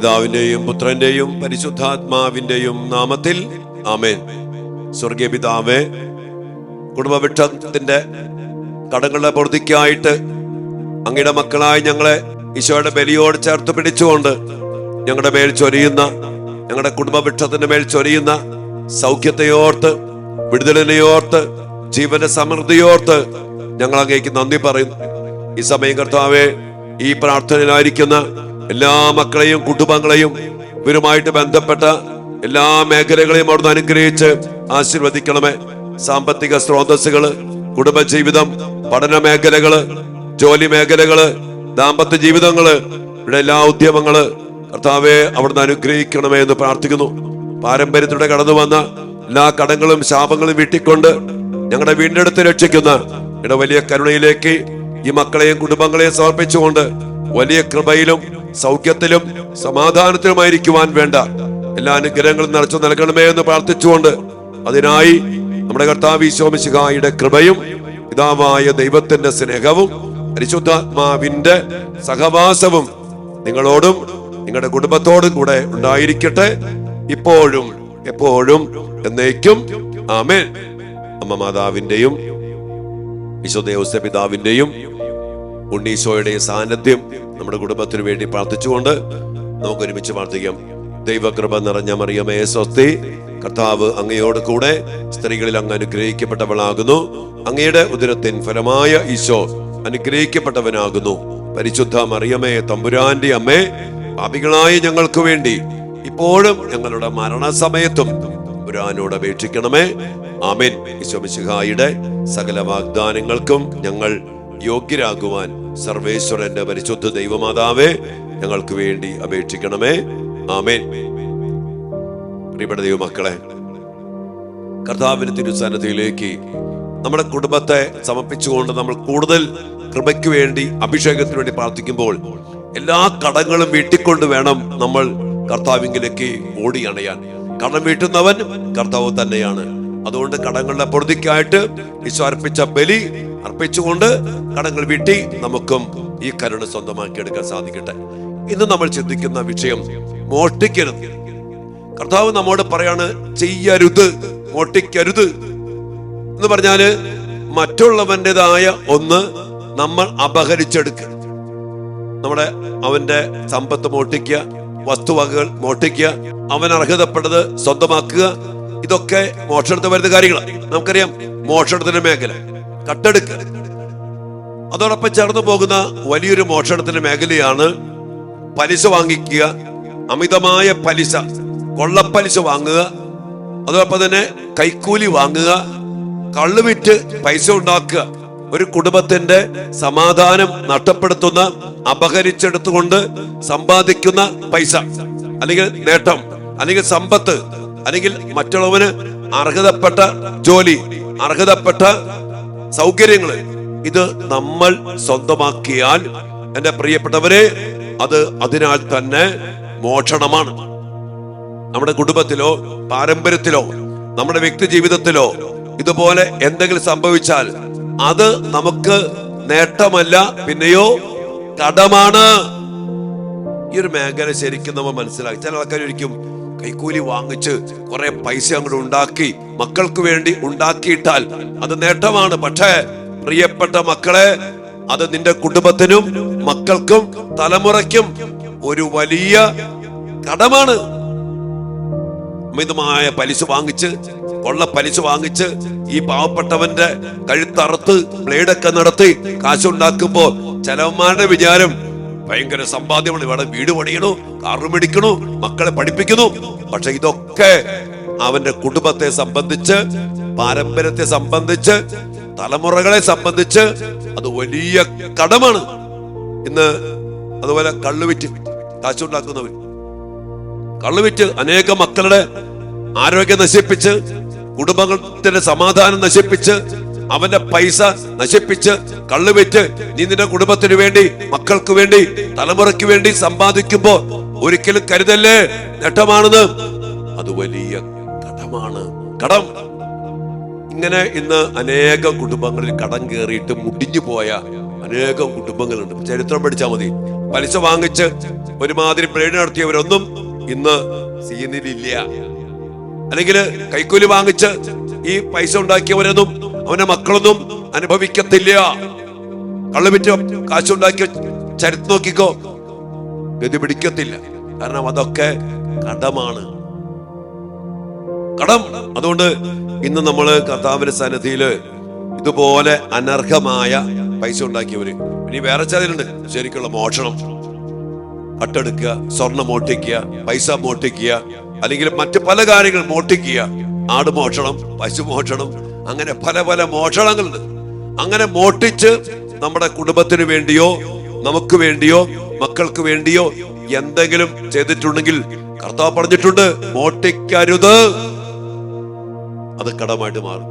പിതാവിന്റെയും പുത്രന്റെയും പരിശുദ്ധാത്മാവിന്റെയും നാമത്തിൽ ആമേൻ. സ്വർഗീയ പിതാവേ, കുടുംബവൃക്ഷത്തിന്റെ കടങ്ങളുടെ പൂർത്തിക്കായിട്ട് അങ്ങയുടെ മക്കളായി ഞങ്ങളെ ഈശോയുടെ ബലിയോട് ചേർത്ത് പിടിച്ചുകൊണ്ട് ഞങ്ങളുടെ മേൽ ചൊരിയുന്ന, ഞങ്ങളുടെ കുടുംബവൃക്ഷത്തിന്റെ മേൽ ചൊരിയുന്ന സൗഖ്യത്തെയോർത്ത്, വിടുതലിനെയോർത്ത്, ജീവന്റെ സമൃദ്ധിയോർത്ത് ഞങ്ങൾ അങ്ങേക്ക് നന്ദി പറയുന്നു. ഈ സമയം കർത്താവേ, ഈ പ്രാർത്ഥനയിലായിരിക്കുന്ന എല്ലാ മക്കളെയും കുടുംബങ്ങളെയും ഇവരുമായിട്ട് ബന്ധപ്പെട്ട എല്ലാ മേഖലകളെയും അവിടുന്ന് അനുഗ്രഹിച്ച് ആശീർവദിക്കണമേ. സാമ്പത്തിക സ്രോതസ്സുകള്, കുടുംബജീവിതം, പഠന മേഖലകള്, ജോലി മേഖലകള്, ദാമ്പത്യ ജീവിതങ്ങള്, ഇവിടെ എല്ലാ ഉദ്യമങ്ങള് കർത്താവെ അവിടുന്ന് അനുഗ്രഹിക്കണമേ എന്ന് പ്രാർത്ഥിക്കുന്നു. പാരമ്പര്യത്തിലൂടെ കടന്നു വന്ന എല്ലാ കടങ്ങളും ശാപങ്ങളും വീട്ടിക്കൊണ്ട് ഞങ്ങളുടെ വീണ്ടെടുത്ത് രക്ഷിക്കുന്ന ഇവിടെ വലിയ കരുണയിലേക്ക് ഈ മക്കളെയും കുടുംബങ്ങളെയും സമർപ്പിച്ചുകൊണ്ട് വലിയ കൃപയിലും സൗഖ്യത്തിലും സമാധാനത്തിലുമായിരിക്കുവാൻ വേണ്ട എല്ലാ അനുഗ്രഹങ്ങളും നിറച്ചു നൽകണമേ എന്ന് പ്രാർത്ഥിച്ചുകൊണ്ട് അതിനായി നമ്മുടെ കർത്താവ് ഈശോ മിശിഹായുടെ കൃപയും പിതാവായ ദൈവത്തിന്റെ സ്നേഹവും പരിശുദ്ധാത്മാവിന്റെ സഹവാസവും നിങ്ങളോടും നിങ്ങളുടെ കുടുംബത്തോടും കൂടെ ഉണ്ടായിരിക്കട്ടെ, ഇപ്പോഴും എപ്പോഴും എന്നേക്കും. ആമേൻ. അമ്മ മാതാവിന്റെയും വിശുദ്ധ ഔസേപ്പ് പിതാവിന്റെയും ഉണ്ണീശോയുടെയും സാന്നിധ്യം നമ്മുടെ കുടുംബത്തിന് വേണ്ടി പ്രാർത്ഥിച്ചുകൊണ്ട് നമുക്ക് ഒരുമിച്ച് പ്രാർത്ഥിക്കാം. ദൈവകൃപ നിറഞ്ഞ മറിയമേ സ്വസ്തി, കർത്താവ് അങ്ങയോട് കൂടെ സ്ത്രീകളിൽ അങ്ങ് അനുഗ്രഹിക്കപ്പെട്ടവളാകുന്നു. അങ്ങയുടെ ഉദരത്തിൻ ഫലമായ ഈശോ അനുഗ്രഹിക്കപ്പെട്ടവനാകുന്നു. പരിശുദ്ധ മറിയമേ തമ്പുരാന്റെ അമ്മേ, പാപികളായ ഞങ്ങൾക്ക് വേണ്ടി ഇപ്പോഴും ഞങ്ങളുടെ മരണസമയത്തും തമ്പുരാനോട് അപേക്ഷിക്കണമേ. ആമേൻ. ഈശോ മിശിഹായുടെ സകല വാഗ്ദാനങ്ങൾക്കും ഞങ്ങൾ യോഗ്യരാകുവാൻ സർവേശ്വരന്റെ പരിശുദ്ധ ദൈവമാതാവേ ഞങ്ങൾക്ക് വേണ്ടി അപേക്ഷിക്കണമേ. ആമേൻ. പ്രിയപ്പെട്ട ദൈവമക്കളെ, കർത്താവിന്റെ തിരുസന്നിധിയിലേക്ക് നമ്മുടെ കുടുംബത്തെ സമർപ്പിച്ചുകൊണ്ട് നമ്മൾ കൂടുതൽ കൃപയ്ക്ക് വേണ്ടി, അഭിഷേകത്തിന് വേണ്ടി പ്രാർത്ഥിക്കുമ്പോൾ എല്ലാ കടങ്ങളും വീട്ടിക്കൊണ്ട് വേണം നമ്മൾ കർത്താവിങ്കിലേക്ക് ഓടി അണയാൻ. കടം വീട്ടുന്നവൻ കർത്താവ് തന്നെയാണ്. അതുകൊണ്ട് കടങ്ങളുടെ പൊറുതിക്കായിട്ട് ഈശോ അർപ്പിച്ച ബലി അർപ്പിച്ചുകൊണ്ട് കടങ്ങൾ വീട്ടി നമുക്കും ഈ കരുണ സ്വന്തമാക്കി എടുക്കാൻ സാധിക്കട്ടെ. ഇന്ന് നമ്മൾ ചിന്തിക്കുന്ന വിഷയം മോഷ്ടിക്കരുത്. കർത്താവ് നമ്മോട് പറയാണ്, ചെയ്യരുത്, മോഷ്ടിക്കരുത് എന്ന് പറഞ്ഞാല് മറ്റുള്ളവൻ്റെതായ ഒന്ന് നമ്മൾ അപഹരിച്ചെടുക്കുക. അവന്റെ സമ്പത്ത് മോഷ്ടിക്കുക, വസ്തുവകകൾ മോഷ്ടിക്കുക, അവൻ അർഹതപ്പെട്ടത് സ്വന്തമാക്കുക, ഇതൊക്കെ മോഷണത്തിൽ വരുന്ന കാര്യങ്ങളാണ്. നമുക്കറിയാം മോഷണത്തിന്റെ മേഖല കട്ടെടുക്കുക. അതോടൊപ്പം ചേർന്ന് പോകുന്ന വലിയൊരു മോഷണത്തിന്റെ മേഖലയാണ് പലിശ വാങ്ങിക്കുക, അമിതമായ പലിശ, കൊള്ളപ്പലിശ വാങ്ങുക, അതോടൊപ്പം തന്നെ കൈക്കൂലി വാങ്ങുക, കള്ളുവിറ്റ് പൈസ ഉണ്ടാക്കുക. ഒരു കുടുംബത്തിന്റെ സമാധാനം നഷ്ടപ്പെടുത്തുന്ന, അപഹരിച്ചെടുത്തുകൊണ്ട് സമ്പാദിക്കുന്ന പൈസ, അല്ലെങ്കിൽ നേട്ടം, അല്ലെങ്കിൽ സമ്പത്ത്, അല്ലെങ്കിൽ മറ്റുള്ളവന് അർഹതപ്പെട്ട ജോലി, അർഹതപ്പെട്ട സൗകര്യങ്ങള്, ഇത് നമ്മൾ സ്വന്തമാക്കിയാൽ എന്റെ പ്രിയപ്പെട്ടവരെ അത് അതിനാൽ തന്നെ മോഷണമാണ്. നമ്മുടെ കുടുംബത്തിലോ പാരമ്പര്യത്തിലോ നമ്മുടെ വ്യക്തി ജീവിതത്തിലോ ഇതുപോലെ എന്തെങ്കിലും സംഭവിച്ചാൽ അത് നമുക്ക് നേട്ടമല്ല, പിന്നെയോ കടമാണ്. ഈ ഒരു മേഖല ശരിക്കും നമ്മൾ മനസ്സിലാക്കി. ചില ആൾക്കാർ ഒരിക്കും കൈക്കൂലി വാങ്ങിച്ച് കുറെ പൈസ അങ്ങോട്ട് ഉണ്ടാക്കി മക്കൾക്ക് വേണ്ടി ഉണ്ടാക്കിയിട്ടാൽ അത് നേട്ടമാണ്. പക്ഷേ പ്രിയപ്പെട്ട മക്കളെ, അത് നിന്റെ കുടുംബത്തിനും മക്കൾക്കും തലമുറയ്ക്കും ഒരു വലിയ കടമാണ്. അമിതമായ പലിശ വാങ്ങിച്ച്, കൊള്ള പലിശ വാങ്ങിച്ച് ഈ പാവപ്പെട്ടവന്റെ കഴുത്തറുത്ത് ബ്ലേഡൊക്കെ നടത്തി കാശുണ്ടാക്കുമ്പോ ചിലവന്മാരുടെ വിചാരം ഭയങ്കര സമ്പാദ്യമാണ്. ഇവിടെ വീട് പണിയണു, കാറ് മേടിക്കണു, മക്കളെ പഠിപ്പിക്കുന്നു. പക്ഷെ ഇതൊക്കെ അവന്റെ കുടുംബത്തെ സംബന്ധിച്ച്, പാരമ്പര്യത്തെ സംബന്ധിച്ച്, തലമുറകളെ സംബന്ധിച്ച് അത് വലിയ കടമാണ്. ഇന്ന് അതുപോലെ കള്ളുവിറ്റ് കാശുണ്ടാക്കുന്നവർ, കള്ളുവിറ്റ് അനേക മക്കളുടെ ആരോഗ്യം നശിപ്പിച്ച്, കുടുംബത്തിന്റെ സമാധാനം നശിപ്പിച്ച്, അവന്റെ പൈസ നശിപ്പിച്ച്, കള്ളുവിറ്റ് നീ നിന്റെ കുടുംബത്തിന് വേണ്ടി, മക്കൾക്ക് വേണ്ടി, തലമുറയ്ക്ക് വേണ്ടി സമ്പാദിക്കുമ്പോ ഒരിക്കലും കരുതല്ലേ, നേട്ടമാണെന്ന്. അത് വലിയ കടമാണ്. കടം ഇങ്ങനെ ഇന്ന് അനേക കുടുംബങ്ങളിൽ കടം കയറിയിട്ട് മുടിഞ്ഞു പോയ അനേകം കുടുംബങ്ങളുണ്ട്. ചരിത്രം പഠിച്ചാൽ മതി. പലിശ വാങ്ങിച്ച് ഒരുമാതിരി ബ്ലേഡ് നടത്തിയവരൊന്നും ഇന്ന് സീനിലില്ല. അല്ലെങ്കിൽ കൈക്കൂലി വാങ്ങിച്ച് ഈ പൈസ ഉണ്ടാക്കിയവരൊന്നും അവന്റെ മക്കളൊന്നും അനുഭവിക്കത്തില്ല. കള്ളുവിറ്റ് കാശുണ്ടാക്കിയ ചരിത്രം നോക്കിക്കോ, ഗതി പിടിക്കത്തില്ല. കാരണം അതൊക്കെ കടമാണ്, കടം. അതുകൊണ്ട് ഇന്ന് നമ്മള് കർത്താവിന്റെ സന്നിധിയില് ഇതുപോലെ അനർഹമായ പൈസ ഉണ്ടാക്കിയവര്, ഇനി വേറെ ചിലരുണ്ട് ശരിക്കുള്ള മോഷണം, കട്ടെടുക്കുക, സ്വർണം മോഷ്ടിക്കുക, പൈസ മോഷ്ടിക്കുക, അല്ലെങ്കിൽ മറ്റു പല കാര്യങ്ങൾ മോഷ്ടിക്കുക, ആട് മോഷണം, പശു മോഷണം, അങ്ങനെ പല പല മോഷണങ്ങളുണ്ട്. അങ്ങനെ മോഷ്ടിച്ച് നമ്മുടെ കുടുംബത്തിന് വേണ്ടിയോ നമുക്ക് വേണ്ടിയോ മക്കൾക്ക് വേണ്ടിയോ എന്തെങ്കിലും ചെയ്തിട്ടുണ്ടെങ്കിൽ കർത്താവ് പറഞ്ഞിട്ടുണ്ട്, മോഷ്ടിക്കരുത്, അത് കടമായിട്ട് മാറും.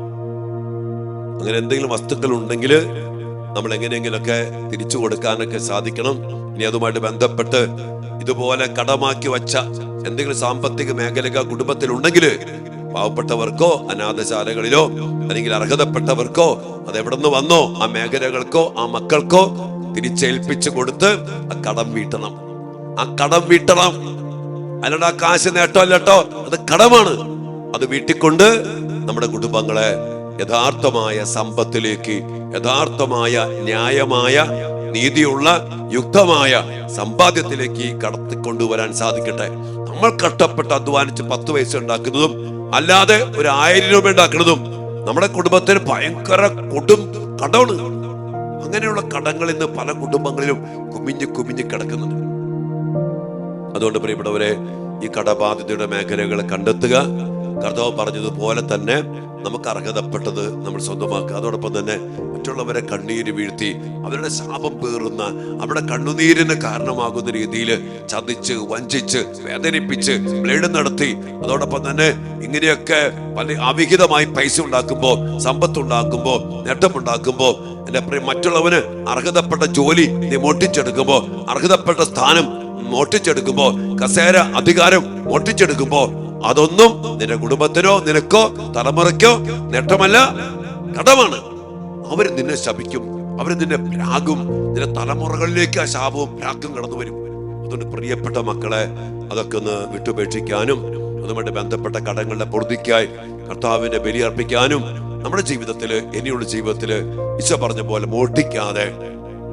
അങ്ങനെ എന്തെങ്കിലും വസ്തുക്കൾ ഉണ്ടെങ്കിൽ നമ്മൾ എങ്ങനെയെങ്കിലൊക്കെ തിരിച്ചു കൊടുക്കാനൊക്കെ സാധിക്കണം. ഇനി അതുമായിട്ട് ബന്ധപ്പെട്ട് ഇതുപോലെ കടമാക്കി വച്ച എന്തെങ്കിലും സാമ്പത്തിക മേഖലകൾ കുടുംബത്തിലുണ്ടെങ്കിൽ പാവപ്പെട്ടവർക്കോ അനാഥശാലകളിലോ അല്ലെങ്കിൽ അർഹതപ്പെട്ടവർക്കോ അതെവിടെ നിന്ന് വന്നോ ആ മേഖലകൾക്കോ ആ മക്കൾക്കോ തിരിച്ചേൽപ്പിച്ചു കൊടുത്ത് ആ കടം വീട്ടണം. ആ കടം വീട്ടണം. അല്ലാണ്ട് ആ കാശ് നേട്ടമല്ലോ, അത് കടമാണ്. അത് വീട്ടിക്കൊണ്ട് നമ്മുടെ കുടുംബങ്ങളെ യഥാർത്ഥമായ സമ്പത്തിലേക്ക്, യഥാർത്ഥമായ ന്യായമായ നീതിയുള്ള യുക്തമായ സമ്പാദ്യത്തിലേക്ക് കടത്തിക്കൊണ്ടുവരാൻ സാധിക്കട്ടെ. നമ്മൾ കഷ്ടപ്പെട്ട് അധ്വാനിച്ച് 10 പൈസ ഉണ്ടാക്കുന്നതും അല്ലാതെ ഒരു 1000 രൂപ ഉണ്ടാക്കുന്നതും നമ്മുടെ കുടുംബത്തിന് ഭയങ്കര കടമാണ്. അങ്ങനെയുള്ള കടങ്ങൾ ഇന്ന് പല കുടുംബങ്ങളിലും കുമിഞ്ഞ് കിടക്കുന്നുണ്ട്. അതുകൊണ്ട് പ്രിയപ്പെട്ടവരെ, ഈ കടബാധ്യതയുടെ മേഖലകളെ കണ്ടെത്തുക. കർത്താവ് പറഞ്ഞതുപോലെ തന്നെ നമുക്ക് അർഹതപ്പെട്ടത് നമ്മൾ സ്വന്തമാക്കുക. അതോടൊപ്പം തന്നെ മറ്റുള്ളവരെ കണ്ണീര് വീഴ്ത്തി അവരുടെ ശാപം പേറുന്ന, അവിടെ കണ്ണുനീരിന് കാരണമാകുന്ന രീതിയിൽ ചതിച്ച് വഞ്ചിച്ച് വേദനിപ്പിച്ച് ബ്ലേഡ് നടത്തി, അതോടൊപ്പം തന്നെ ഇങ്ങനെയൊക്കെ പല അവിഹിതമായി പൈസ ഉണ്ടാക്കുമ്പോ, സമ്പത്ത് ഉണ്ടാക്കുമ്പോ, നേട്ടമുണ്ടാക്കുമ്പോ, എന്റെ മറ്റുള്ളവന് അർഹതപ്പെട്ട ജോലി നീ മോഷ്ടിച്ചെടുക്കുമ്പോ, അർഹതപ്പെട്ട സ്ഥാനം മോഷ്ടിച്ചെടുക്കുമ്പോ, കസേര അധികാരം മോഷ്ടിച്ചെടുക്കുമ്പോ, അതൊന്നും നിന്റെ കുടുംബത്തിനോ നിനക്കോ തലമുറയ്ക്കോ നേട്ടമല്ല, കടമാണ്. അവര് നിന്നെ ശപിക്കും, അവര് നിന്നെ പ്രാകും, നിന്റെ തലമുറകളിലേക്ക് ആ ശാപവും പ്രാക്കും കടന്നു വരും. അതുകൊണ്ട് പ്രിയപ്പെട്ട മക്കളെ, അതൊക്കെ ഒന്ന് വിട്ടുപേക്ഷിക്കാനും അതുമായിട്ട് ബന്ധപ്പെട്ട കടങ്ങളുടെ പൊറുതിക്കായി കർത്താവിന്റെ ബലി അർപ്പിക്കാനും നമ്മുടെ ജീവിതത്തില്, ഇനിയുള്ള ജീവിതത്തില് ഈശോ പറഞ്ഞ പോലെ മോഷ്ടിക്കാതെ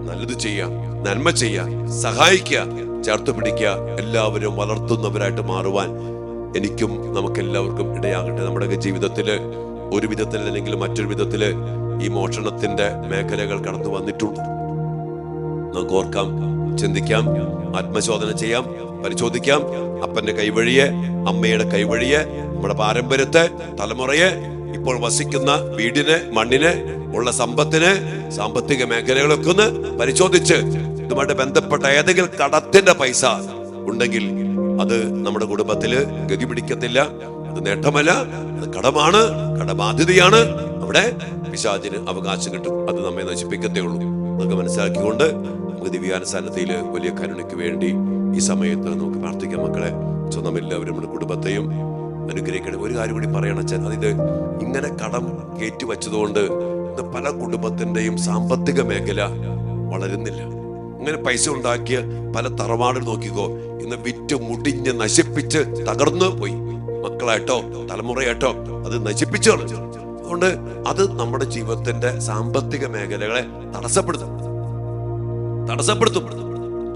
നല്ലത് ചെയ്യാം, നന്മ ചെയ്യാം, സഹായിക്കുക, ചേർത്ത് പിടിക്കുക, എല്ലാവരും വളർത്തുന്നവരായിട്ട് മാറുവാൻ എനിക്കും നമുക്കെല്ലാവർക്കും ഇടയാകട്ടെ. നമ്മുടെ ജീവിതത്തില് ഒരു വിധത്തിൽ അല്ലെങ്കിൽ മറ്റൊരു വിധത്തില് ഈ മോഷണത്തിന്റെ മേഖലകൾ കടന്നു വന്നിട്ടുണ്ട്. നമുക്ക് ഓർക്കാം, ചിന്തിക്കാം, ആത്മശോധന ചെയ്യാം, പരിശോധിക്കാം. അപ്പന്റെ കൈവഴിയെ, അമ്മയുടെ കൈവഴിയെ, നമ്മുടെ പാരമ്പര്യത്തെ, തലമുറയെ, ഇപ്പോൾ വസിക്കുന്ന വീടിന്, മണ്ണിന്, ഉള്ള സമ്പത്തിന്, സാമ്പത്തിക മേഖലകളൊക്കെ ഒന്ന് പരിശോധിച്ച് ഇതുമായിട്ട് ബന്ധപ്പെട്ട ഏതെങ്കിലും കടത്തിന്റെ പൈസ ഉണ്ടെങ്കിൽ അത് നമ്മുടെ കുടുംബത്തില് ഗതി പിടിക്കത്തില്ല, അത് നേട്ടമല്ല, അത് കടമാണ്, കടബാധ്യതയാണ്. അവിടെ പിശാചിന് അവകാശം കിട്ടും, അത് നമ്മെ നശിപ്പിക്കത്തേ ഉള്ളൂ. നമുക്ക് മനസ്സിലാക്കിക്കൊണ്ട് നമുക്ക് ദിവ്യാനുസന്നതിയില് വലിയ കരുണയ്ക്ക് വേണ്ടി ഈ സമയത്ത് നമുക്ക് പ്രാർത്ഥിക്കാം. മക്കളെ, സ്വന്തം എല്ലാവരും നമ്മുടെ കുടുംബത്തെയും അനുഗ്രഹിക്കണം. ഒരു കാര്യം കൂടി പറയണം അച്ഛൻ, അതായത് ഇങ്ങനെ കടം കയറ്റിവെച്ചതുകൊണ്ട് ഇന്ന് പല കുടുംബത്തിന്റെയും സാമ്പത്തിക മേഖല വളരുന്നില്ല. ഇങ്ങനെ പൈസ ഉണ്ടാക്കിയ പല തറവാട് നോക്കിക്കോ, ഇന്ന് വിറ്റ് മുടിഞ്ഞ് നശിപ്പിച്ച് തകർന്നു പോയി. മക്കളായിട്ടോ തലമുറയായിട്ടോ അത് നശിപ്പിച്ചു കളഞ്ഞു. അതുകൊണ്ട് അത് നമ്മുടെ ജീവിതത്തിന്റെ സാമ്പത്തിക മേഖലകളെ തടസ്സപ്പെടുത്തും.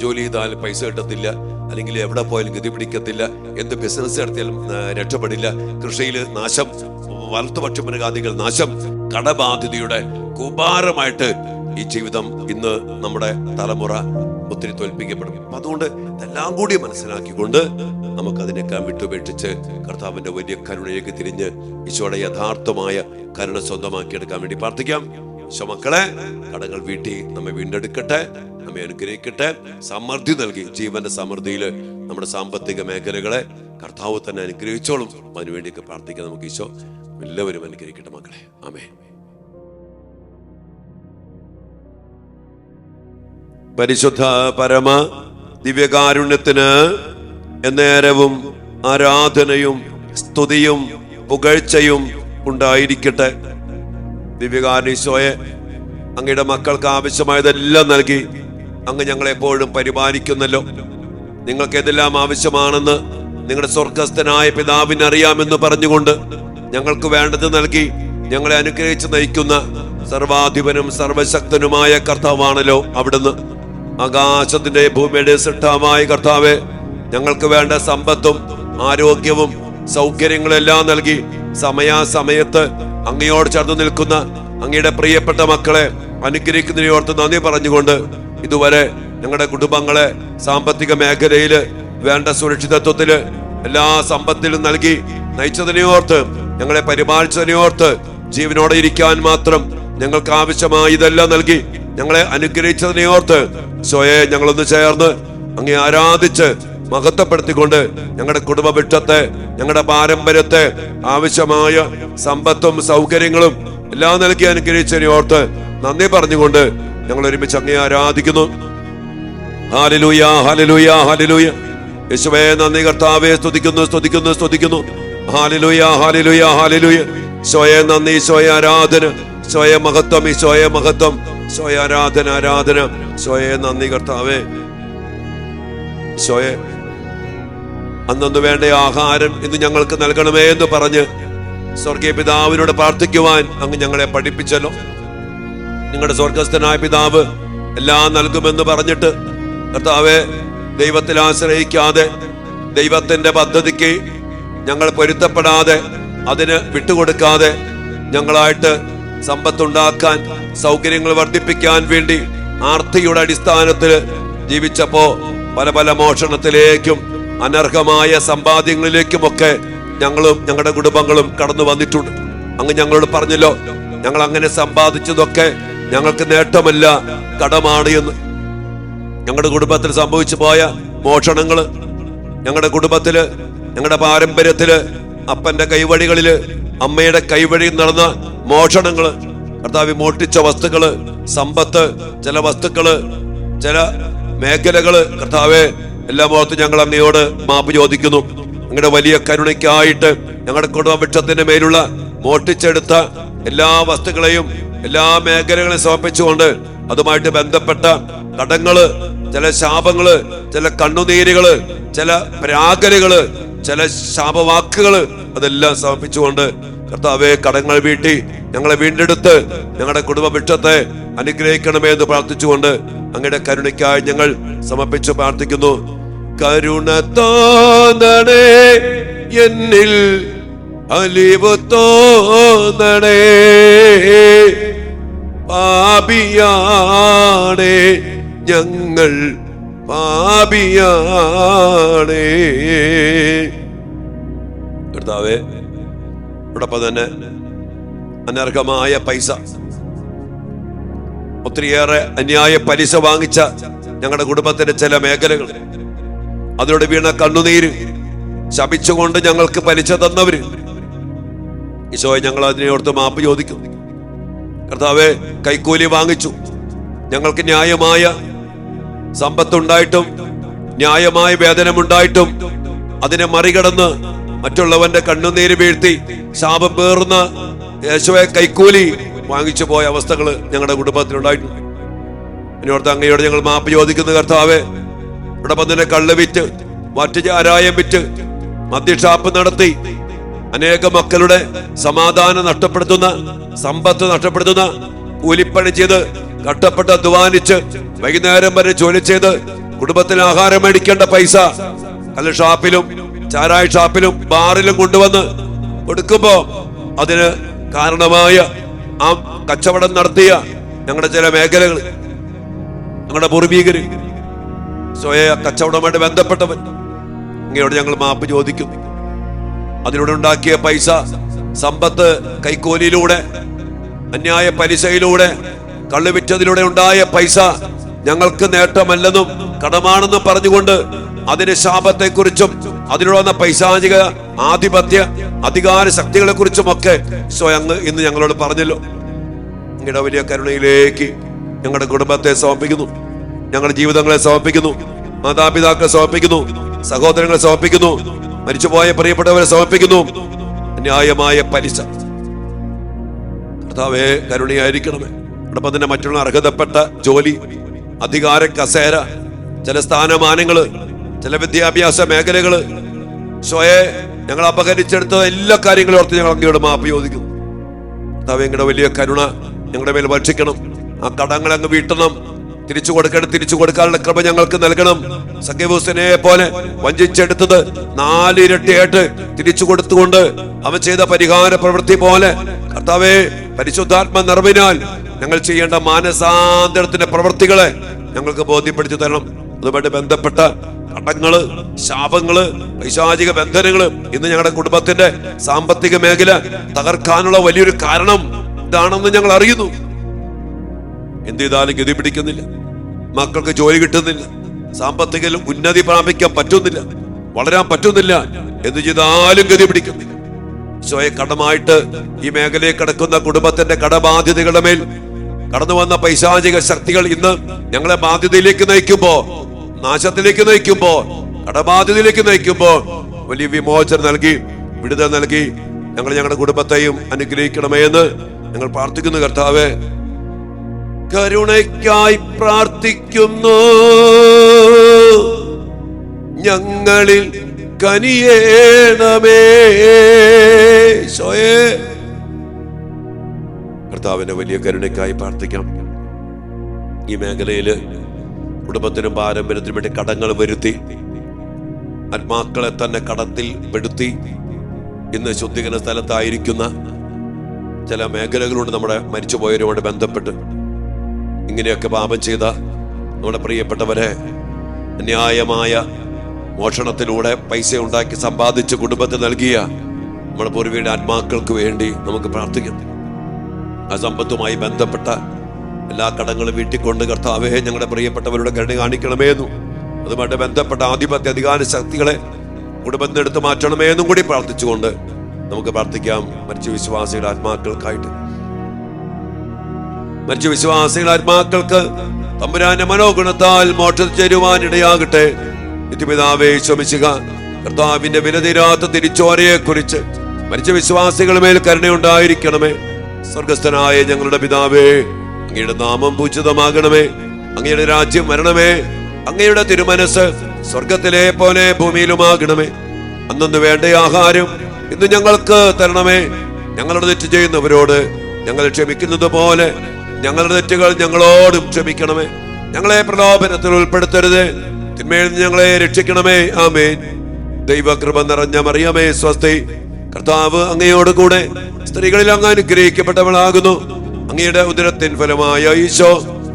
ജോലി ചെയ്താൽ പൈസ കിട്ടത്തില്ല, അല്ലെങ്കിൽ എവിടെ പോയാലും ഗതി പിടിക്കത്തില്ല, എന്ത് ബിസിനസ് നടത്തിയാലും രക്ഷപ്പെടില്ല, കൃഷിയിൽ നാശം, വലത്തുപക്ഷ മൃഗാദികൾ നാശം, കടബാധ്യതയുടെ കൂപാരമായിട്ട് ഈ ജീവിതം ഇന്ന് നമ്മുടെ തലമുറ ഒത്തിരി തോൽപ്പിക്കപ്പെടും. അതുകൊണ്ട് ഇതെല്ലാം കൂടി മനസ്സിലാക്കിക്കൊണ്ട് നമുക്കതിനൊക്കെ വിട്ടുപേക്ഷിച്ച് കർത്താവിന്റെ വലിയ കരുണയിലേക്ക് തിരിഞ്ഞ് ഈശോയുടെ യഥാർത്ഥമായ കരുണ സ്വന്തമാക്കിയെടുക്കാൻ വേണ്ടി പ്രാർത്ഥിക്കാം. ഈശോ മക്കളെ കടങ്ങൾ വീട്ടി നമ്മെ വീണ്ടെടുക്കട്ടെ, നമ്മെ അനുഗ്രഹിക്കട്ടെ, സമൃദ്ധി നൽകി ജീവന്റെ സമൃദ്ധിയിൽ നമ്മുടെ സാമ്പത്തിക മേഖലകളെ കർത്താവ് തന്നെ അനുഗ്രഹിച്ചോളും. അതിനുവേണ്ടിയൊക്കെ പ്രാർത്ഥിക്കാം. നമുക്ക് ഈശോ എല്ലാവരും അനുഗ്രഹിക്കട്ടെ മക്കളെ. ആമേൻ. പരിശുദ്ധ പരമ ദിവ്യകാരുണ്യത്തിന് എന്നേരവും ആരാധനയും സ്തുതിയും പുകഴ്ചയും ഉണ്ടായിരിക്കട്ടെ. ദിവ്യകാരുണ്യ ഈശോയെ, അങ്ങയുടെ മക്കൾക്ക് ആവശ്യമായതെല്ലാം നൽകി അങ്ങ് ഞങ്ങളെപ്പോഴും പരിപാലിക്കുന്നല്ലോ. നിങ്ങൾക്ക് ഏതെല്ലാം ആവശ്യമാണെന്ന് നിങ്ങളുടെ സ്വർഗസ്ഥനായ പിതാവിന് അറിയാമെന്ന് പറഞ്ഞുകൊണ്ട് ഞങ്ങൾക്ക് വേണ്ടത് നൽകി ഞങ്ങളെ അനുഗ്രഹിച്ച് നയിക്കുന്ന സർവാധിപനും സർവശക്തനുമായ കർത്താവാണല്ലോ അവിടുന്ന്. ആകാശത്തിന്റെ ഭൂമിയുടെ സൃഷ്ടാവായ കർത്താവെ, ഞങ്ങൾക്ക് വേണ്ട സമ്പത്തും ആരോഗ്യവും സൗകര്യങ്ങളെല്ലാം നൽകി സമയാസമയത്ത് അങ്ങയോട് ചേർന്ന് നിൽക്കുന്ന അങ്ങയുടെ പ്രിയപ്പെട്ട മക്കളെ അനുഗ്രഹിക്കുന്നതിനോർത്ത് നന്ദി പറഞ്ഞുകൊണ്ട് ഇതുവരെ ഞങ്ങളുടെ കുടുംബങ്ങളെ സാമ്പത്തിക മേഖലയില് വേണ്ട സുരക്ഷിതത്വത്തില് എല്ലാ സമ്പത്തിലും നൽകി നയിച്ചതിനെയോർത്ത്, ഞങ്ങളെ പരിപാലിച്ചതിനെയോർത്ത്, ജീവനോടെ ഇരിക്കാൻ മാത്രം ഞങ്ങൾക്ക് ആവശ്യമായ ഇതെല്ലാം നൽകി ഞങ്ങളെ അനുഗ്രഹിച്ചതിനെയോർത്ത് സ്വയെ ഞങ്ങളൊന്ന് ചേർന്ന് അങ്ങേ ആരാധിച്ച് മഹത്വപ്പെടുത്തിക്കൊണ്ട് ഞങ്ങളുടെ കുടുംബ വൃക്ഷത്തെ, ഞങ്ങളുടെ പാരമ്പര്യത്തെ, ആവശ്യമായ സമ്പത്തും സൗകര്യങ്ങളും എല്ലാം നൽകി അനുഗ്രഹിച്ചതിനെയോർത്ത് നന്ദി പറഞ്ഞുകൊണ്ട് ഞങ്ങൾ ഒരുമിച്ച് അങ്ങേ ആരാധിക്കുന്നു. Hallelujah, hallelujah, hallelujah. യേശുവേ നന്ദി കർത്താവേ, സ്തുതിക്കുന്നു, സ്തുതിക്കുന്നു, സ്തുതിക്കുന്നു. Hallelujah, hallelujah, hallelujah. ഈശോയെ നന്ദി, ഈശോയെ ആരാധന, ഈശോയെ മഹത്വം, ഈശോയെ മഹത്വം, ഈശോയെ ആരാധന, ആരാധന. ഈശോയെ നന്ദി കർത്താവേ. ഈശോയെ അന്നു വേണ്ട ആഹാരം ഇന്ന് ഞങ്ങൾക്ക് നൽകണമേ എന്ന് പറഞ്ഞ് സ്വർഗീയ പിതാവിനോട് പ്രാർത്ഥിക്കുവാൻ അങ്ങ് ഞങ്ങളെ പഠിപ്പിച്ചല്ലോ. നിങ്ങളുടെ സ്വർഗസ്ഥനായ പിതാവ് എല്ലാം നൽകുമെന്ന് പറഞ്ഞിട്ട് കർത്താവെ, ദൈവത്തിൽ ആശ്രയിക്കാതെ, ദൈവത്തിന്റെ പദ്ധതിക്ക് ഞങ്ങൾ പൊരുത്തപ്പെടാതെ, അതിന് വിട്ടുകൊടുക്കാതെ, ഞങ്ങളായിട്ട് സമ്പത്തുണ്ടാക്കാൻ, സൗകര്യങ്ങൾ വർദ്ധിപ്പിക്കാൻ വേണ്ടി ആർത്തിയുടെ അടിസ്ഥാനത്തിൽ ജീവിച്ചപ്പോ പല പല മോഷണത്തിലേക്കും അനർഹമായ സമ്പാദ്യങ്ങളിലേക്കുമൊക്കെ ഞങ്ങളും ഞങ്ങളുടെ കുടുംബങ്ങളും കടന്നു വന്നിട്ടുണ്ട്. അങ്ങ് ഞങ്ങളോട് പറഞ്ഞല്ലോ, ഞങ്ങൾ അങ്ങനെ സമ്പാദിച്ചതൊക്കെ ഞങ്ങൾക്ക് നേട്ടമല്ല, കടമാണ് എന്ന്. ഞങ്ങളുടെ കുടുംബത്തിൽ സംഭവിച്ചു പോയ മോഷണങ്ങള്, ഞങ്ങളുടെ കുടുംബത്തില്, ഞങ്ങളുടെ പാരമ്പര്യത്തില്, അപ്പന്റെ കൈവഴികളില്, അമ്മയുടെ കൈവഴിയിൽ നടന്ന മോഷണങ്ങള്, കർത്താവ് മോഷ്ടിച്ച വസ്തുക്കള്, സമ്പത്ത്, ചില വസ്തുക്കള്, ചില മേഖലകള്, കർത്താവെ എല്ലാം ഓർത്ത് ഞങ്ങൾ അങ്ങയോട് മാപ്പ് ചോദിക്കുന്നു. അങ്ങയുടെ വലിയ കരുണയ്ക്കായിട്ട് ഞങ്ങളുടെ കുടുംബവൃക്ഷത്തിന്റെ മേലുള്ള മോഷ്ടിച്ചെടുത്ത എല്ലാ വസ്തുക്കളെയും എല്ലാ മേഖലകളെയും സമർപ്പിച്ചുകൊണ്ട് അതുമായിട്ട് ബന്ധപ്പെട്ട കടങ്ങള്, ചില ശാപങ്ങള്, ചില കണ്ണുനീരുകള്, ചില പ്രാകലുകള്, ചില ശാപവാക്കുകള്, അതെല്ലാം സമർപ്പിച്ചുകൊണ്ട് കർത്താവെ കടങ്ങൾ വീട്ടി ഞങ്ങളെ വീണ്ടെടുത്ത് ഞങ്ങളുടെ കുടുംബവൃക്ഷത്തെ അനുഗ്രഹിക്കണമേ എന്ന് പ്രാർത്ഥിച്ചുകൊണ്ട് അങ്ങയുടെ കരുണയ്ക്കായി ഞങ്ങൾ സമർപ്പിച്ച് പ്രാർത്ഥിക്കുന്നു. കരുണ തോന്നണേ എന്നിൽ, അലിവ് തോന്നണേ, പാപിയാണേ ഞങ്ങൾ, പാപിയാണേ. കർത്താവേ, അതോടൊപ്പം തന്നെ അനർഹമായ പൈസ, ഒത്തിരിയേറെ അന്യായ പലിശ വാങ്ങിച്ച ഞങ്ങളുടെ കുടുംബത്തിന്റെ ചില മേഖലകൾ, അതിലൂടെ വീണ കണ്ണുനീര്, ശപിച്ചുകൊണ്ട് ഞങ്ങൾക്ക് പലിശ തന്നവര്, ഈശോയെ ഞങ്ങൾ അതിനെയോർത്ത് മാപ്പ് ചോദിക്കുന്നു. കർത്താവെ, കൈക്കൂലി വാങ്ങിച്ചു, ഞങ്ങൾക്ക് ന്യായമായ സമ്പത്തുണ്ടായിട്ടും ന്യായമായ വേതനമുണ്ടായിട്ടും അതിനെ മറികടന്ന് മറ്റുള്ളവന്റെ കണ്ണുനീര് വീഴ്ത്തി ശാപം പേർന്ന യേശുവെ കൈക്കൂലി വാങ്ങിച്ചു പോയ അവസ്ഥകള് ഞങ്ങളുടെ കുടുംബത്തിലുണ്ടായിട്ടുണ്ട്. ഇതിനോർത്ത് അങ്ങയോട് ഞങ്ങൾ മാപ്പ് ചോദിക്കുന്നു. കർത്താവെ, ഇവിടെ തന്നെ കള്ള് വിറ്റ്, മറ്റു ചാരായം വിറ്റ്, മദ്യഷാപ്പ് നടത്തി അനേക മക്കളുടെ സമാധാനം നഷ്ടപ്പെടുത്തുന്ന, സമ്പത്ത് നഷ്ടപ്പെടുത്തുന്ന, കൂലിപ്പണി ചെയ്ത് കഷ്ടപ്പെട്ട് അധ്വാനിച്ച് വൈകുന്നേരം വരെ ജോലി ചെയ്ത് കുടുംബത്തിന് ആഹാരം മേടിക്കേണ്ട പൈസ കള്ള് ഷാപ്പിലും ചാരായ ഷാപ്പിലും ബാറിലും കൊണ്ടുവന്ന് കൊടുക്കുമ്പോ അതിന് കാരണമായ ആ കച്ചവടം നടത്തിയ ഞങ്ങളുടെ ചില മേഖലകൾ, ഞങ്ങളുടെ പൂർവീകര്, സ്വയ കച്ചവടവുമായിട്ട് ബന്ധപ്പെട്ടവൻ, ഇങ്ങയോട് ഞങ്ങൾ മാപ്പ് ചോദിക്കുന്നു. അതിലൂടെ ഉണ്ടാക്കിയ പൈസ, സമ്പത്ത്, കൈക്കൂലിയിലൂടെ, അന്യായ പലിശയിലൂടെ, കള്ളുവിറ്റതിലൂടെ ഉണ്ടായ പൈസ ഞങ്ങൾക്ക് നേട്ടമല്ലെന്നും കടമാണെന്നും പറഞ്ഞുകൊണ്ട് അതിന്റെ ശാപത്തെക്കുറിച്ചും അതിലൂടെ വന്ന പൈശാചിക ആധിപത്യ അധികാര ശക്തികളെ കുറിച്ചുമൊക്കെ സ്വയം ഇന്ന് ഞങ്ങളോട് പറഞ്ഞല്ലോ. അങ്ങയുടെ വലിയ കരുണയിലേക്ക് ഞങ്ങളുടെ കുടുംബത്തെ സമർപ്പിക്കുന്നു, ഞങ്ങളുടെ ജീവിതങ്ങളെ സമർപ്പിക്കുന്നു, മാതാപിതാക്കളെ സമർപ്പിക്കുന്നു, സഹോദരങ്ങളെ സമർപ്പിക്കുന്നു, മരിച്ചുപോയ പ്രിയപ്പെട്ടവരെ സമർപ്പിക്കുന്നു. ന്യായമായ പലിശ, കർത്താവേ കരുണയായിരിക്കണമേ. അതോടൊപ്പം തന്നെ മറ്റുള്ള അർഹതപ്പെട്ട ജോലി, അധികാര കസേര, ചില സ്ഥാനമാനങ്ങള്, ചില വിദ്യാഭ്യാസ മേഖലകള്, സ്വയെ ഞങ്ങൾ അപഹരിച്ചെടുത്ത എല്ലാ കാര്യങ്ങളും ഓർത്ത് ഞങ്ങൾ അങ്ങയോട് മാപ്പ് ചോദിക്കുന്നു. കർത്താവേ, വലിയ കരുണ ഞങ്ങളുടെ മേൽ വർഷിക്കണം. ആ കടങ്ങൾ അങ്ങ് വീട്ടണം. തിരിച്ചു കൊടുക്കാനുള്ള കൃപ ഞങ്ങൾക്ക് നൽകണം. സഖ്യവൂസിനെ പോലെ വഞ്ചിച്ചെടുത്തത് 4 ഇരട്ടിയായിട്ട് തിരിച്ചു കൊടുത്തുകൊണ്ട് അവൻ ചെയ്ത പരിഹാര പ്രവൃത്തി പോലെ കർത്താവേ, പരിശുദ്ധാത്മ നിറവിനാൽ ഞങ്ങൾ ചെയ്യേണ്ട മാനസാന്തരത്തിന്റെ പ്രവൃത്തികളെ ഞങ്ങൾക്ക് ബോധ്യപ്പെടുത്തി തരണം. അതുമായിട്ട് ബന്ധപ്പെട്ട കടങ്ങള്, ശാപങ്ങള്, പൈശാചിക ബന്ധനങ്ങള് ഇന്ന് ഞങ്ങളുടെ കുടുംബത്തിന്റെ സാമ്പത്തിക മേഖല തകർക്കാനുള്ള വലിയൊരു കാരണം ഇതാണെന്ന് ഞങ്ങൾ അറിയുന്നു. എന്ത് ചെയ്താലും ഗതി പിടിക്കുന്നില്ല, മക്കൾക്ക് ജോലി കിട്ടുന്നില്ല, സാമ്പത്തിക ഉന്നതി പ്രാപിക്കാൻ പറ്റുന്നില്ല, വളരാൻ പറ്റുന്നില്ല, എന്ത് ചെയ്താലും ഗതി പിടിക്കുന്നില്ല. സ്വയം കടമായിട്ട് ഈ മേഖലയിൽ കിടക്കുന്ന കുടുംബത്തിന്റെ കടബാധ്യതകളുടെ മേൽ കടന്നു വന്ന പൈശാചിക ശക്തികൾ ഇന്ന് ഞങ്ങളെ ബാധ്യതയിലേക്ക് നയിക്കുമ്പോ, നാശത്തിലേക്ക് നയിക്കുമ്പോ, കടബാധ്യതയിലേക്ക് നയിക്കുമ്പോ വലിയ വിമോചനം നൽകി, വിടുതൽ നൽകി ഞങ്ങളുടെ കുടുംബത്തെയും അനുഗ്രഹിക്കണമേ എന്ന് ഞങ്ങൾ പ്രാർത്ഥിക്കുന്നു. കർത്താവേ, കരുണയ്ക്കായി പ്രാർത്ഥിക്കുന്നു, ഞങ്ങളിൽ കനിയേണമേ. കർത്താവിന്റെ വലിയ കരുണയ്ക്കായി പ്രാർത്ഥിക്കാം. ഈ മേഖലയില് കുടുംബത്തിനും പാരമ്പര്യത്തിനും വേണ്ടി കടങ്ങൾ വരുത്തി ആത്മാക്കളെ തന്നെ കടത്തിൽ പെടുത്തി ഇന്ന് ശുദ്ധീകരണ സ്ഥലത്തായിരിക്കുന്ന ചില മേഖലകളുണ്ട്. നമ്മുടെ മരിച്ചുപോയവരുമായി ബന്ധപ്പെട്ട് ഇങ്ങനെയൊക്കെ പാപം ചെയ്ത നമ്മുടെ പ്രിയപ്പെട്ടവരെ അന്യായമായ മോഷണത്തിലൂടെ പൈസ ഉണ്ടാക്കി സമ്പാദിച്ച് കുടുംബത്തിൽ നൽകിയ നമ്മുടെ പൂർവികരുടെ ആത്മാക്കൾക്ക് വേണ്ടി നമുക്ക് പ്രാർത്ഥിക്കാം. ആ സമ്പത്തുമായി ബന്ധപ്പെട്ട എല്ലാ കടങ്ങളും വീട്ടിക്കൊണ്ട് കർത്താവേ, ഞങ്ങളുടെ പ്രിയപ്പെട്ടവരുടെ കരുണ കാണിക്കണമേ എന്നും അതുമായിട്ട് ബന്ധപ്പെട്ട ആധിപത്യ അധികാര ശക്തികളെ കുടുംബത്തിന് എടുത്തു മാറ്റണമേ എന്നും കൂടി പ്രാർത്ഥിച്ചുകൊണ്ട് നമുക്ക് പ്രാർത്ഥിക്കാം. മരിച്ച വിശ്വാസികളുടെ ആത്മാക്കൾക്കായിട്ട്, മരിച്ച വിശ്വാസികളുടെ ആത്മാക്കൾക്ക് തമ്പുരാന്റെ മനോഗുണത്താൽ മോക്ഷത്തിൽ ചേരുവാൻ ഇടയാകട്ടെ. നിത്യപിതാവേ, ശമിശിക കർത്താവിന്റെ വിലതീരാത്ത തിരിച്ചോരയെ കുറിച്ച് മരിച്ച വിശ്വാസികളുടെ മേൽ കരുണയുണ്ടായിരിക്കണമേ. സ്വർഗസ്ഥനായ ഞങ്ങളുടെ പിതാവേ, അങ്ങയുടെ നാമം പൂജിതമാകണമേ, അങ്ങയുടെ രാജ്യം വരണമേ, അങ്ങയുടെ തിരുമനസ് സ്വർഗത്തിലെ പോലെ ഭൂമിയിലുമാകണമേ. അന്നു വേണ്ട ആഹാരം ഇന്ന് ഞങ്ങൾക്ക് തരണമേ. ഞങ്ങളുടെ തെറ്റ് ചെയ്യുന്നവരോട് ഞങ്ങൾ ക്ഷമിക്കുന്നത് പോലെ ഞങ്ങളുടെ തെറ്റുകൾ ഞങ്ങളോടും ക്ഷമിക്കണമേ. ഞങ്ങളെ പ്രലോഭനത്തിൽ ഉൾപ്പെടുത്തരുത്, തിന്മയിൽ നിന്ന് ഞങ്ങളെ രക്ഷിക്കണമേ. ആമേൻ. ദൈവകൃപ നിറഞ്ഞ മറിയമേ, സ്വസ്തി, കർത്താവ് അങ്ങയോട് കൂടെ സ്ത്രീകളിൽ അങ്ങ് അനുഗ്രഹിക്കപ്പെട്ടവളാകുന്നു. അങ്ങയുടെ ഉദരത്തിൻ ഫലമായ ഈശോ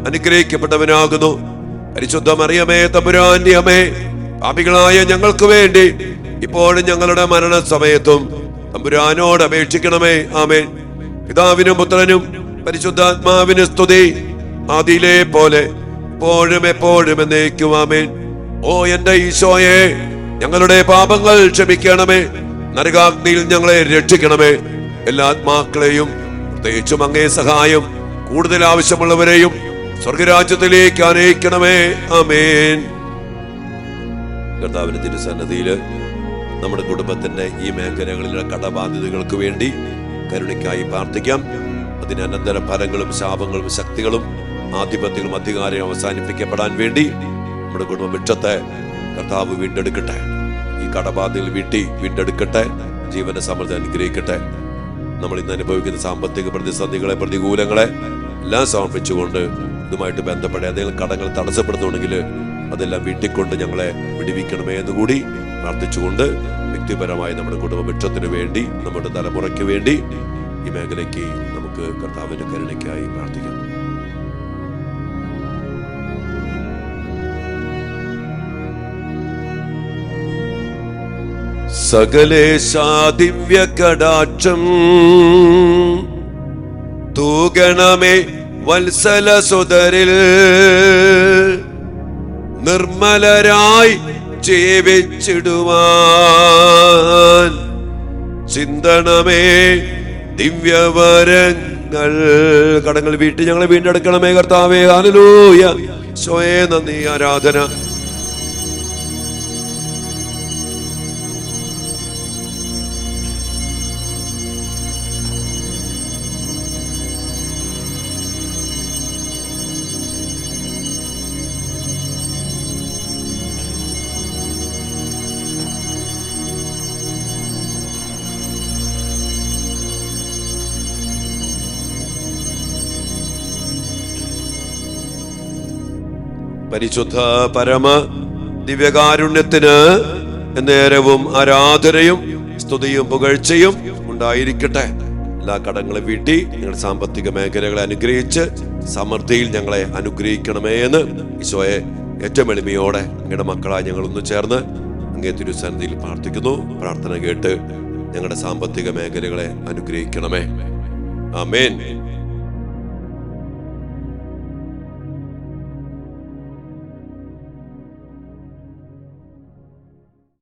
അനുഗ്രഹിക്കപ്പെട്ടവനാകുന്നു. പരിശുദ്ധ മറിയമേ, തമ്പുരാന്റെ അമ്മേ, പാപികളായ ഞങ്ങൾക്ക് വേണ്ടി ഇപ്പോഴും ഞങ്ങളുടെ മരണസമയത്തും തമ്പുരാനോട് അപേക്ഷിക്കണമേ. ആമേൻ. പിതാവിനും പുത്രനും പരിശുദ്ധാത്മാവിന് സ്തുതി, ആദിയിലെ പോലെ ഇപ്പോഴും എപ്പോഴും എന്നേക്കും. ആമേൻ. ഓ എന്റെ ഈശോയെ, ഞങ്ങളുടെ പാപങ്ങൾ ക്ഷമിക്കണമേ, നരകാഗ്നിയിൽ ഞങ്ങളെ രക്ഷിക്കണമേ. എല്ലാ ആത്മാക്കളെയും പ്രത്യേകിച്ചും അങ്ങേ സഹായം കൂടുതൽ ആവശ്യമുള്ളവരെയും സ്വർഗരാജ്യത്തിലേക്ക് ആനയിക്കണമേ. ആമേൻ. കർത്താവിന്റെ തിരുസന്നിധിയില് നമ്മുടെ കുടുംബത്തിന്റെ ഈ മേഖലകളിലെ കടബാധ്യതകൾക്ക് വേണ്ടി കരുണയ്ക്കായി പ്രാർത്ഥിക്കാം. അതിന് അനന്തര ഫലങ്ങളും ശാപങ്ങളും ശക്തികളും ആധിപത്യങ്ങളും അധികാരം അവസാനിപ്പിക്കപ്പെടാൻ വേണ്ടി നമ്മുടെ കുടുംബവൃക്ഷത്തെ കർത്താവ് വീണ്ടെടുക്കട്ടെ. ഈ കടബാധ്യതകൾ വീണ്ടെടുക്കട്ടെ. ജീവന സമൃദ്ധി അനുഗ്രഹിക്കട്ടെ. നമ്മൾ ഇന്ന് അനുഭവിക്കുന്ന സാമ്പത്തിക പ്രതിസന്ധികളെ, പ്രതികൂലങ്ങളെ എല്ലാം സമർപ്പിച്ചുകൊണ്ട് ഇതുമായിട്ട് ബന്ധപ്പെട്ട ഏതെങ്കിലും കടങ്ങൾ തടസ്സപ്പെടുന്നുണ്ടെങ്കിൽ അതെല്ലാം വീട്ടിക്കൊണ്ട് ഞങ്ങളെ വിടുവിക്കണമേ എന്നുകൂടി പ്രാർത്ഥിച്ചുകൊണ്ട് വ്യക്തിപരമായി നമ്മുടെ കുടുംബവൃക്ഷത്തിന് വേണ്ടി, നമ്മുടെ തലമുറയ്ക്ക് വേണ്ടി ഈ മേഖലയ്ക്ക് നമുക്ക് കർത്താവിന്റെ കരുണയ്ക്കായി പ്രാർത്ഥിക്കാം. സകലേശാ ദിവ്യ കടാക്ഷം തൂകണമേ വത്സല സുതരിൽ, നിർമ്മലരായി ജീവിച്ചിടുവാൻ ചിന്തണമേ ദിവ്യവരങ്ങൾ. കടങ്ങൾ വീട്ടിൽ ഞങ്ങളെ വീണ്ടെടുക്കണമേ കർത്താവേ. ഹല്ലേലൂയ. ഈശോയേ നന്ദി, ആരാധന. പരിശുദ്ധ പരമ ദിവ്യകാരുണ്യത്തിന് നേരവും ആരാധനയും സ്തുതിയും പുകഴ്ചയും ഉണ്ടായിരിക്കട്ടെ. എല്ലാ കടങ്ങളും വീട്ടി നിങ്ങളുടെ സാമ്പത്തിക മേഖലകളെ അനുഗ്രഹിച്ച് സമൃദ്ധിയിൽ ഞങ്ങളെ അനുഗ്രഹിക്കണമേ എന്ന് ഈശോയെ ഏറ്റവും എളിമയോടെ ഞങ്ങളുടെ മക്കളായി ഞങ്ങളൊന്ന് ചേർന്ന് അങ്ങേ തിരുസന്നിധിയിൽ പ്രാർത്ഥിക്കുന്നു. പ്രാർത്ഥന കേട്ട് ഞങ്ങളുടെ സാമ്പത്തിക മേഖലകളെ അനുഗ്രഹിക്കണമേ. ആമേൻ.